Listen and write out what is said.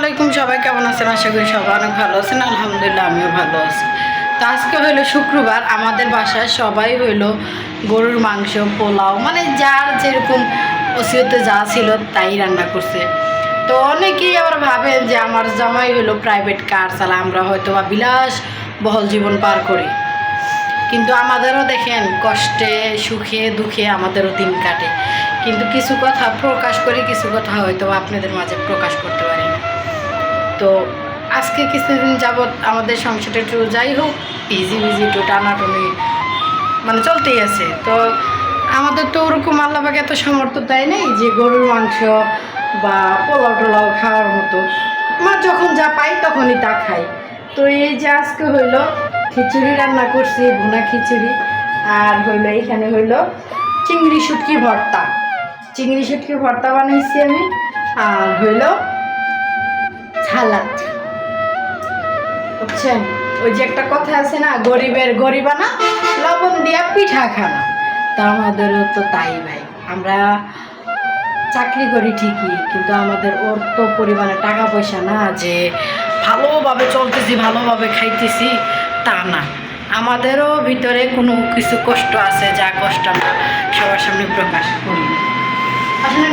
আলাইকুম, সবাই কেমন আছেন? আশা করি সবাই অনেক ভালো আছেন। আলহামদুলিল্লাহ আমিও ভালো আছি। তো আজকে হইলো শুক্রবার, আমাদের বাসায় সবাই হইলো গরুর মাংস, পোলাও, মানে যার যেরকম ওসিয়তে যা ছিল তাই রান্না করছে। তো অনেকেই আবার ভাবেন যে আমার জামাই হইলো প্রাইভেট কার চালা, আমরা হয়তো বা বিলাস বহল জীবন পার করি, কিন্তু আমাদেরও দেখেন কষ্টে সুখে দুঃখে আমাদেরও দিন কাটে। কিন্তু কিছু কথা প্রকাশ করি, কিছু কথা হয়তো আপনাদের মাঝে প্রকাশ করতে পারি না। তো আজকে কিছুদিন যাবৎ আমাদের সংসারটা একটু যাই হোক ইজি বিজি একটু টানাটুনি মানে চলতেই আছে। তো আমাদের তো ওরকম আল্লাহবাকে এত সামর্থ্য দেয় নেই যে গরুর মাংস বা পোলাও টোলাও খাওয়ার মতো। মা যখন যা পাই তখনই তা খাই। তো এই যে আজকে হইলো খিচুড়ি রান্না করছি, ভুনা খিচুড়ি, আর হইলো এইখানে হইলো চিংড়ি শুটকি ভর্তা। চিংড়ি শুটকি ভর্তা বানাইছি আমি, আর হইলো সালাদ। বুঝছেন, ওই যে একটা কথা আছে না, গরিবের গরিবানা লবণ দিয়া পিঠা খানা। তা আমাদেরও তো তাই ভাই। আমরা চাকরি করি ঠিকই, কিন্তু আমাদের ওর তো পরিমাণে টাকা পয়সা না যে ভালোভাবে চলতেছি, ভালোভাবে খাইতেছি, তা না। আমাদেরও ভিতরে কোনো কিছু কষ্ট আছে, যা কষ্ট আমরা সবার সামনে প্রকাশ করি। আসলে